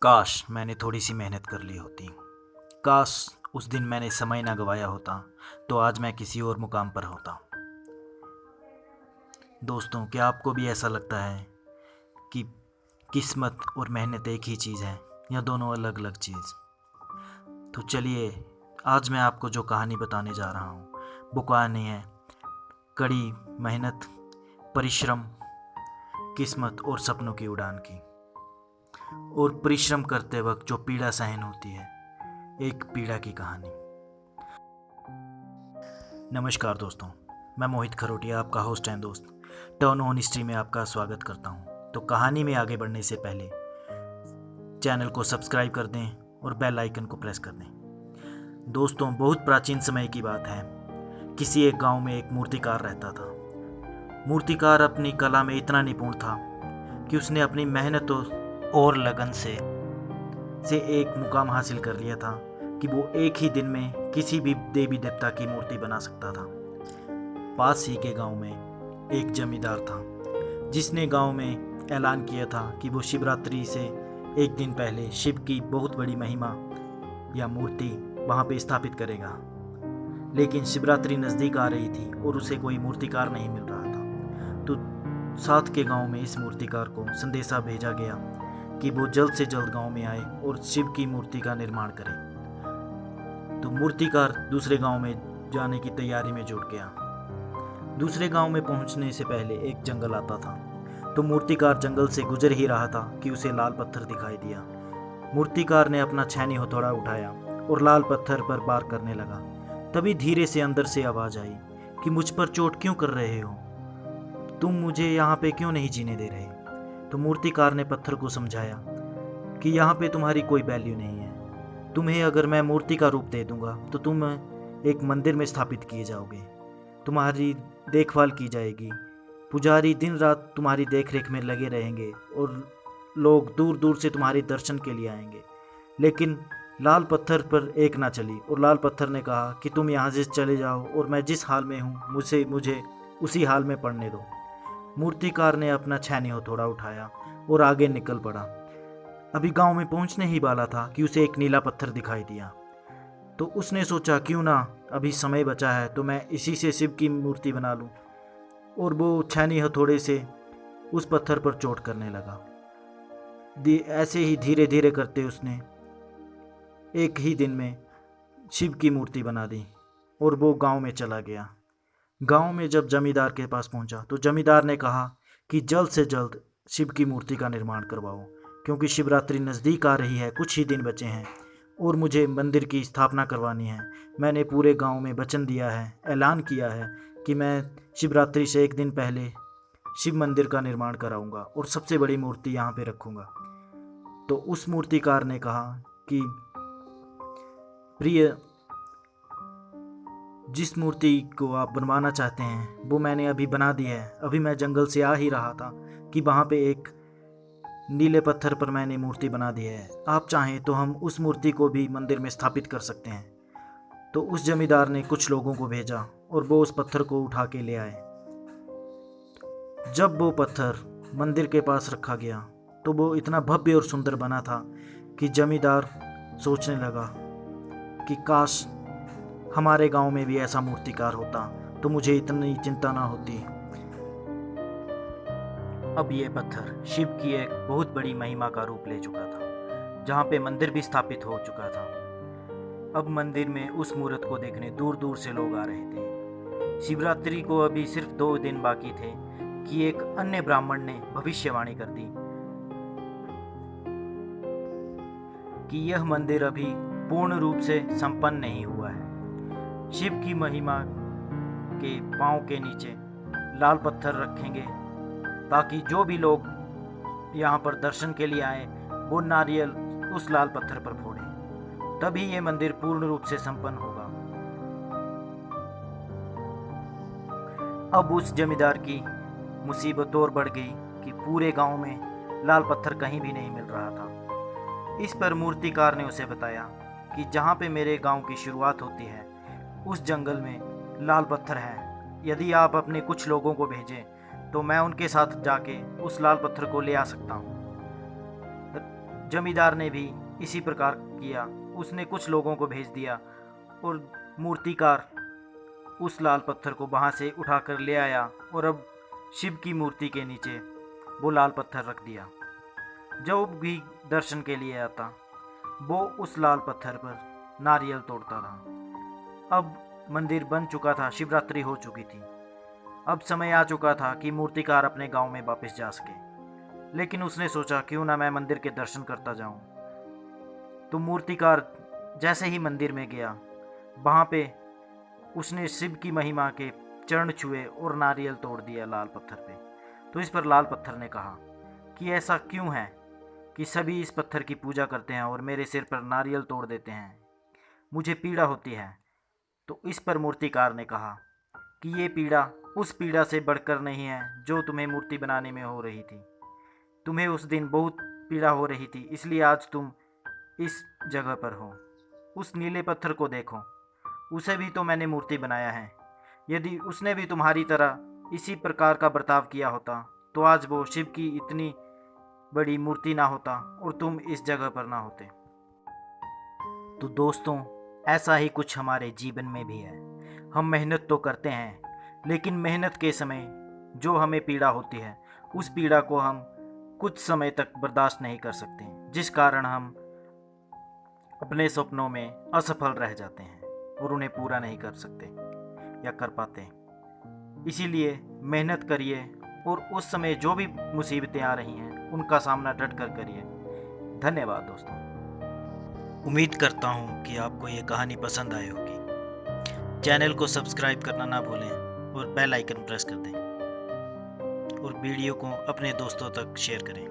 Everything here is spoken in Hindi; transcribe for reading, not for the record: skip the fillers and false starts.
काश मैंने थोड़ी सी मेहनत कर ली होती। काश उस दिन मैंने समय ना गवाया होता तो आज मैं किसी और मुकाम पर होता। दोस्तों, क्या आपको भी ऐसा लगता है कि किस्मत और मेहनत एक ही चीज़ है या दोनों अलग अलग चीज़? तो चलिए, आज मैं आपको जो कहानी बताने जा रहा हूँ वो कहानी है कड़ी मेहनत, परिश्रम, किस्मत और सपनों की उड़ान की। और परिश्रम करते वक्त जो पीड़ा सहन होती है, एक पीड़ा की कहानी। नमस्कार दोस्तों, मैं मोहित खरोटिया, आपका होस्ट एंड दोस्त, टर्न ऑन हिस्ट्री में आपका स्वागत करता हूं। तो कहानी में आगे बढ़ने से पहले चैनल को सब्सक्राइब कर दें और बेल आइकन को प्रेस कर दें। दोस्तों, बहुत प्राचीन समय की बात है। किसी एक गांव में एक मूर्तिकार रहता था। मूर्तिकार अपनी कला में इतना निपुण था कि उसने अपनी मेहनत और लगन से एक मुकाम हासिल कर लिया था कि वो एक ही दिन में किसी भी देवी देवता की मूर्ति बना सकता था। पास ही के गांव में एक जमींदार था जिसने गांव में ऐलान किया था कि वो शिवरात्रि से एक दिन पहले शिव की बहुत बड़ी महिमा या मूर्ति वहां पे स्थापित करेगा। लेकिन शिवरात्रि नज़दीक आ रही थी और उसे कोई मूर्तिकार नहीं मिल रहा था। तो साथ के गांव में इस मूर्तिकार को संदेशा भेजा गया कि वो जल्द से जल्द गांव में आए और शिव की मूर्ति का निर्माण करे। तो मूर्तिकार दूसरे गांव में जाने की तैयारी में जुट गया। दूसरे गांव में पहुंचने से पहले एक जंगल आता था। तो मूर्तिकार जंगल से गुजर ही रहा था कि उसे लाल पत्थर दिखाई दिया। मूर्तिकार ने अपना छैनी हथौड़ा उठाया और लाल पत्थर पर वार करने लगा। तभी धीरे से अंदर से आवाज आई कि मुझ पर चोट क्यों कर रहे हो? तुम मुझे यहाँ पे क्यों नहीं जीने दे रहे? तो मूर्तिकार ने पत्थर को समझाया कि यहाँ पे तुम्हारी कोई वैल्यू नहीं है। तुम्हें अगर मैं मूर्ति का रूप दे दूंगा तो तुम एक मंदिर में स्थापित किए जाओगे, तुम्हारी देखभाल की जाएगी, पुजारी दिन रात तुम्हारी देखरेख में लगे रहेंगे और लोग दूर दूर से तुम्हारे दर्शन के लिए आएंगे। लेकिन लाल पत्थर पर एक ना चली और लाल पत्थर ने कहा कि तुम यहाँ से चले जाओ और मैं जिस हाल में हूँ मुझे उसी हाल में पड़ने दो। मूर्तिकार ने अपना छैनी हथौड़ा उठाया और आगे निकल पड़ा। अभी गांव में पहुंचने ही वाला था कि उसे एक नीला पत्थर दिखाई दिया। तो उसने सोचा क्यों ना अभी समय बचा है तो मैं इसी से शिव की मूर्ति बना लूं। और वो छैनी हथौड़े से उस पत्थर पर चोट करने लगा। ऐसे ही धीरे धीरे करते उसने एक ही दिन में शिव की मूर्ति बना दी और वो गांव में चला गया। गांव में जब जमींदार के पास पहुंचा तो जमींदार ने कहा कि जल्द से जल्द शिव की मूर्ति का निर्माण करवाओ, क्योंकि शिवरात्रि नज़दीक आ रही है, कुछ ही दिन बचे हैं और मुझे मंदिर की स्थापना करवानी है। मैंने पूरे गांव में वचन दिया है, ऐलान किया है कि मैं शिवरात्रि से एक दिन पहले शिव मंदिर का निर्माण कराऊंगा और सबसे बड़ी मूर्ति यहाँ पे रखूंगा। तो उस मूर्तिकार ने कहा कि प्रिय, जिस मूर्ति को आप बनवाना चाहते हैं वो मैंने अभी बना दी है। अभी मैं जंगल से आ ही रहा था कि वहाँ पे एक नीले पत्थर पर मैंने मूर्ति बना दी है। आप चाहें तो हम उस मूर्ति को भी मंदिर में स्थापित कर सकते हैं। तो उस जमींदार ने कुछ लोगों को भेजा और वो उस पत्थर को उठा के ले आए। जब वो पत्थर मंदिर के पास रखा गया तो वो इतना भव्य और सुंदर बना था कि जमींदार सोचने लगा कि काश हमारे गांव में भी ऐसा मूर्तिकार होता तो मुझे इतनी चिंता ना होती। अब ये पत्थर शिव की एक बहुत बड़ी महिमा का रूप ले चुका था, जहाँ पे मंदिर भी स्थापित हो चुका था। अब मंदिर में उस मूर्त को देखने दूर दूर से लोग आ रहे थे। शिवरात्रि को अभी सिर्फ 2 दिन बाकी थे कि एक अन्य ब्राह्मण ने भविष्यवाणी कर दी कि यह मंदिर अभी पूर्ण रूप से संपन्न नहीं हुआ है। शिव की महिमा के पांव के नीचे लाल पत्थर रखेंगे ताकि जो भी लोग यहाँ पर दर्शन के लिए आए वो नारियल उस लाल पत्थर पर फोड़ें, तभी ये मंदिर पूर्ण रूप से संपन्न होगा। अब उस जमींदार की मुसीबत और बढ़ गई कि पूरे गांव में लाल पत्थर कहीं भी नहीं मिल रहा था। इस पर मूर्तिकार ने उसे बताया कि जहाँ पे मेरे गांव की शुरुआत होती है उस जंगल में लाल पत्थर है। यदि आप अपने कुछ लोगों को भेजें तो मैं उनके साथ जाके उस लाल पत्थर को ले आ सकता हूँ। जमींदार ने भी इसी प्रकार किया। उसने कुछ लोगों को भेज दिया और मूर्तिकार उस लाल पत्थर को वहाँ से उठाकर ले आया और अब शिव की मूर्ति के नीचे वो लाल पत्थर रख दिया। जो भी दर्शन के लिए आता वो उस लाल पत्थर पर नारियल तोड़ता था। अब मंदिर बन चुका था, शिवरात्रि हो चुकी थी। अब समय आ चुका था कि मूर्तिकार अपने गांव में वापस जा सके, लेकिन उसने सोचा क्यों ना मैं मंदिर के दर्शन करता जाऊं। तो मूर्तिकार जैसे ही मंदिर में गया, वहाँ पे उसने शिव की महिमा के चरण छुए और नारियल तोड़ दिया लाल पत्थर पे। तो इस पर लाल पत्थर ने कहा कि ऐसा क्यों है कि सभी इस पत्थर की पूजा करते हैं और मेरे सिर पर नारियल तोड़ देते हैं, मुझे पीड़ा होती है। तो इस पर मूर्तिकार ने कहा कि ये पीड़ा उस पीड़ा से बढ़कर नहीं है जो तुम्हें मूर्ति बनाने में हो रही थी। तुम्हें उस दिन बहुत पीड़ा हो रही थी, इसलिए आज तुम इस जगह पर हो। उस नीले पत्थर को देखो, उसे भी तो मैंने मूर्ति बनाया है। यदि उसने भी तुम्हारी तरह इसी प्रकार का बर्ताव किया होता तो आज वो शिव की इतनी बड़ी मूर्ति ना होता और तुम इस जगह पर ना होते। तो दोस्तों, ऐसा ही कुछ हमारे जीवन में भी है। हम मेहनत तो करते हैं, लेकिन मेहनत के समय जो हमें पीड़ा होती है उस पीड़ा को हम कुछ समय तक बर्दाश्त नहीं कर सकते, जिस कारण हम अपने सपनों में असफल रह जाते हैं और उन्हें पूरा नहीं कर सकते या कर पाते। इसीलिए मेहनत करिए और उस समय जो भी मुसीबतें आ रही हैं उनका सामना डट कर करिए। धन्यवाद दोस्तों। उम्मीद करता हूँ कि आपको ये कहानी पसंद आई होगी। चैनल को सब्सक्राइब करना ना भूलें और बेल आइकन प्रेस कर दें और वीडियो को अपने दोस्तों तक शेयर करें।